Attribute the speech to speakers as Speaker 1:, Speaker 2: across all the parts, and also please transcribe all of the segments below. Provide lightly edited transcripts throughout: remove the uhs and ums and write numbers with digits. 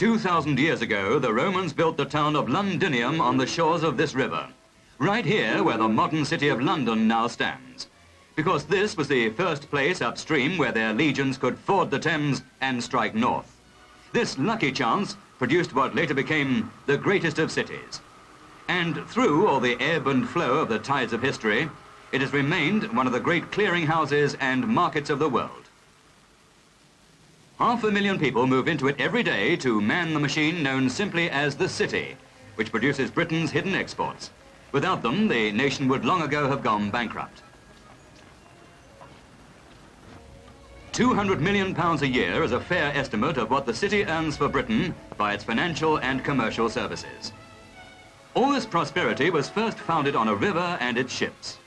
Speaker 1: 2,000 years ago, the Romans built the town of Londinium on the shores of this river, right here where the modern city of London now stands, because this was the first place upstream where their legions could ford the Thames and strike north. This lucky chance produced what later became the greatest of cities. And through all the ebb and flow of the tides of history, it has remained one of the great clearinghouses and markets of the world. 500,000 people move into it every day to man the machine known simply as the city, which produces Britain's hidden exports. Without them, the nation would long ago have gone bankrupt. £200 million a year is a fair estimate of what the city earns for Britain by its financial and commercial services. All this prosperity was first founded on a river and its ships.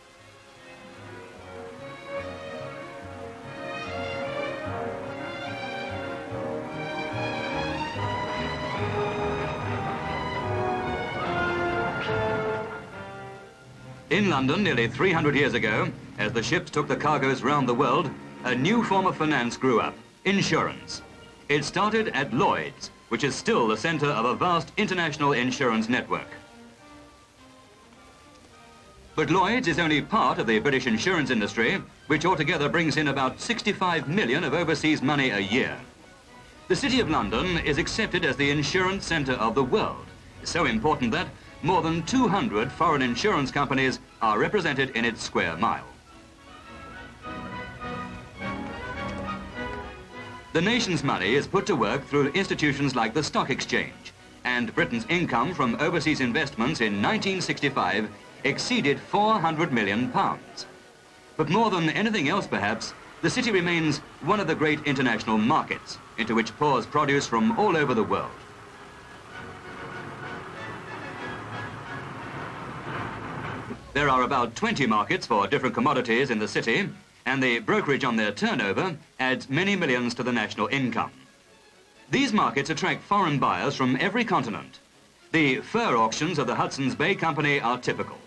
Speaker 1: In London, nearly 300 years ago, as the ships took the cargoes round the world, a new form of finance grew up, insurance. It started at Lloyd's, which is still the centre of a vast international insurance network. But Lloyd's is only part of the British insurance industry, which altogether brings in about 65 million of overseas money a year. The City of London is accepted as the insurance centre of the world, so important that more than 200 foreign insurance companies are represented in its square mile. The nation's money is put to work through institutions like the Stock Exchange, and Britain's income from overseas investments in 1965 exceeded £400 million. But more than anything else perhaps, the city remains one of the great international markets into which pours produce from all over the world. There are about 20 markets for different commodities in the city, and the brokerage on their turnover adds many millions to the national income. These markets attract foreign buyers from every continent. The fur auctions of the Hudson's Bay Company are typical.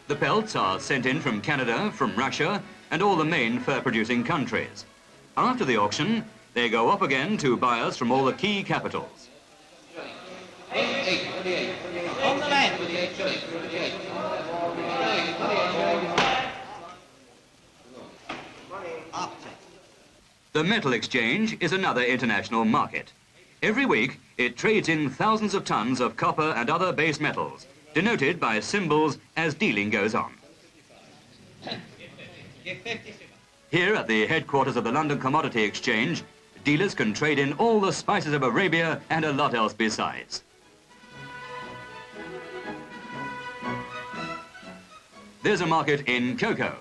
Speaker 1: The pelts are sent in from Canada, from Russia, and all the main fur-producing countries. After the auction, they go up again to buyers from all the key capitals.
Speaker 2: On the land.
Speaker 1: The Metal Exchange is another international market. Every week, it trades in thousands of tons of copper and other base metals, denoted by symbols as dealing goes on. Here at the headquarters of the London Commodity Exchange, dealers can trade in all the spices of Arabia and a lot else besides. There's a market in cocoa.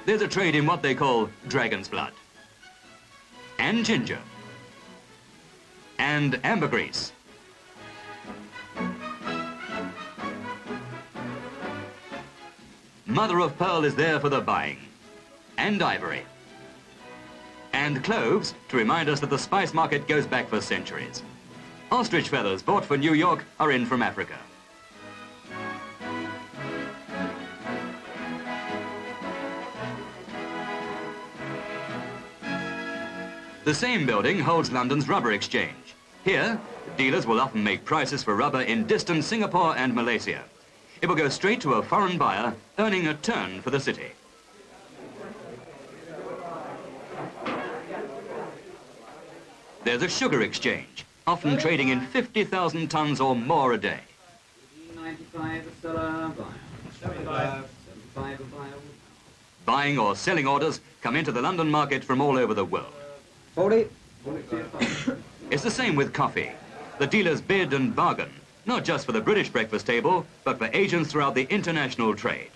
Speaker 1: There's a trade in what they call dragon's blood. And ginger. And ambergris. Mother of pearl is there for the buying. And ivory. And cloves to remind us that the spice market goes back for centuries. Ostrich feathers bought for New York are in from Africa. The same building holds London's Rubber Exchange. Here, dealers will often make prices for rubber in distant Singapore and Malaysia. It will go straight to a foreign buyer, earning a turn for the city. There's a sugar exchange, often trading in 50,000 tons or more a day.
Speaker 2: 95 a seller, buyer. 75 a buyer.
Speaker 1: Buying or selling orders come into the London market from all over the world.
Speaker 2: 40.
Speaker 1: It's the same with coffee. The dealers bid and bargain, not just for the British breakfast table, but for agents throughout the international trade.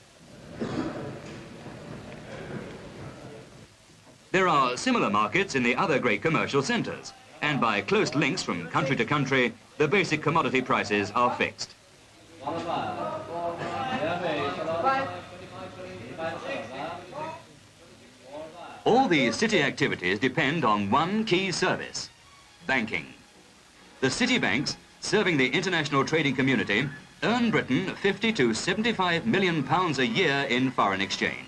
Speaker 1: There are similar markets in the other great commercial centres, and by close links from country to country, the basic commodity prices are fixed. All these city activities depend on one key service, banking. The city banks, serving the international trading community, earn Britain 50 to 75 million pounds a year in foreign exchange.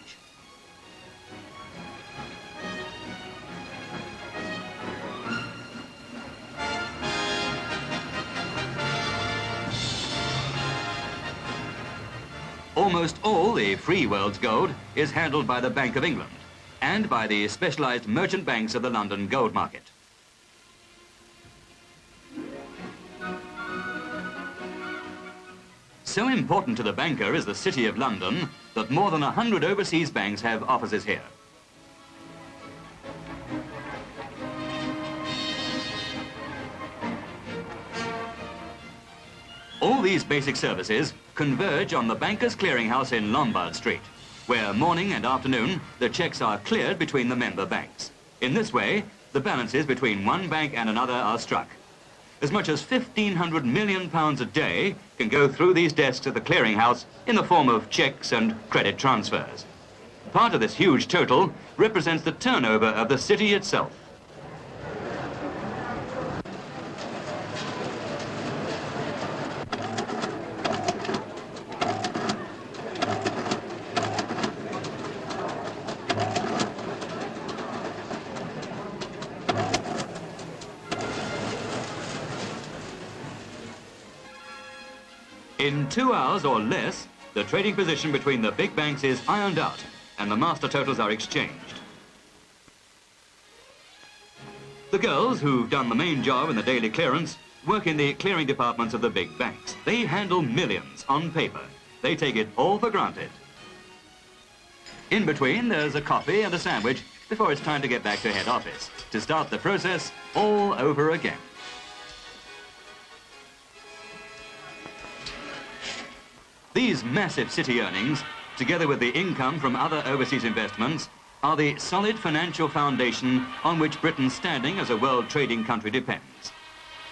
Speaker 1: Almost all the free world's gold is handled by the Bank of England and by the specialised merchant banks of the London gold market. So important to the banker is the City of London that more than 100 overseas banks have offices here. All these basic services converge on the Bankers' Clearinghouse in Lombard Street, where morning and afternoon the cheques are cleared between the member banks. In this way, the balances between one bank and another are struck. As much as £1,500 million a day can go through these desks at the clearinghouse in the form of cheques and credit transfers. Part of this huge total represents the turnover of the city itself. In 2 hours or less, the trading position between the big banks is ironed out and the master totals are exchanged. The girls who've done the main job in the daily clearance work in the clearing departments of the big banks. They handle millions on paper. They take it all for granted. In between, there's a coffee and a sandwich before it's time to get back to head office to start the process all over again. These massive city earnings, together with the income from other overseas investments, are the solid financial foundation on which Britain's standing as a world trading country depends.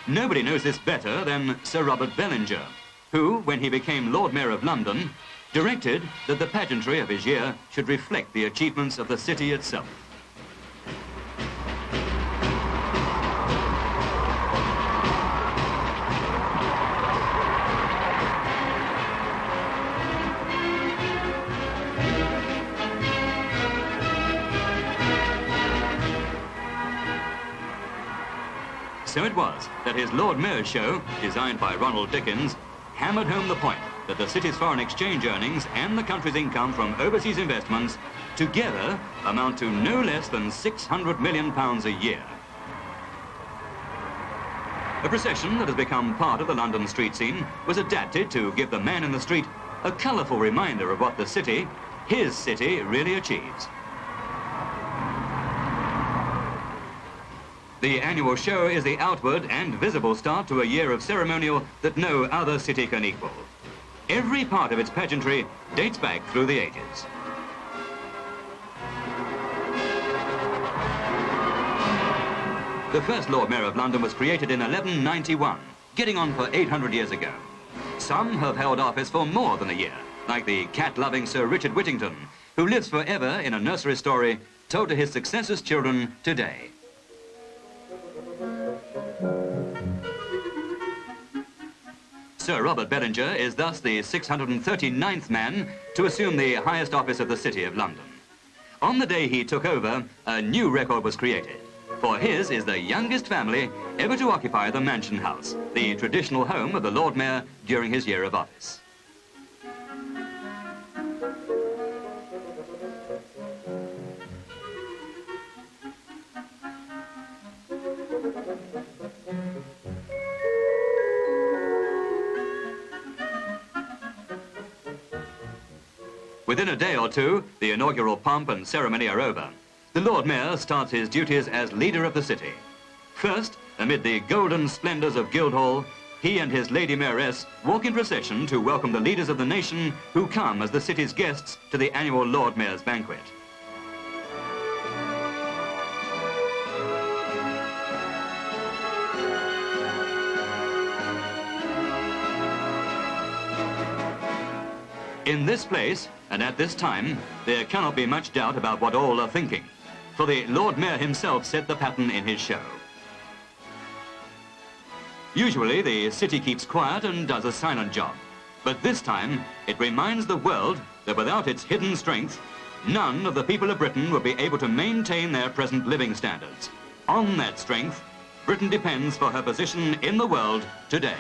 Speaker 1: Nobody knows this better than Sir Robert Bellinger, who, when he became Lord Mayor of London, directed that the pageantry of his year should reflect the achievements of the city itself. So it was that his Lord Mayor's show, designed by Ronald Dickens, hammered home the point that the city's foreign exchange earnings and the country's income from overseas investments together amount to no less than £600 million a year. A procession that has become part of the London street scene was adapted to give the man in the street a colourful reminder of what the city, his city, really achieves. The annual show is the outward and visible start to a year of ceremonial that no other city can equal. Every part of its pageantry dates back through the ages. The first Lord Mayor of London was created in 1191, getting on for 800 years ago. Some have held office for more than a year, like the cat-loving Sir Richard Whittington, who lives forever in a nursery story told to his successors' children today. Sir Robert Bellinger is thus the 639th man to assume the highest office of the City of London. On the day he took over, a new record was created, for his is the youngest family ever to occupy the Mansion House, the traditional home of the Lord Mayor during his year of office. Within a day or two, the inaugural pomp and ceremony are over. The Lord Mayor starts his duties as leader of the city. First, amid the golden splendours of Guildhall, he and his Lady Mayoress walk in procession to welcome the leaders of the nation who come as the city's guests to the annual Lord Mayor's banquet. In this place, and at this time, there cannot be much doubt about what all are thinking, for the Lord Mayor himself set the pattern in his show. Usually, the city keeps quiet and does a silent job. But this time, it reminds the world that without its hidden strength, none of the people of Britain will be able to maintain their present living standards. On that strength, Britain depends for her position in the world today.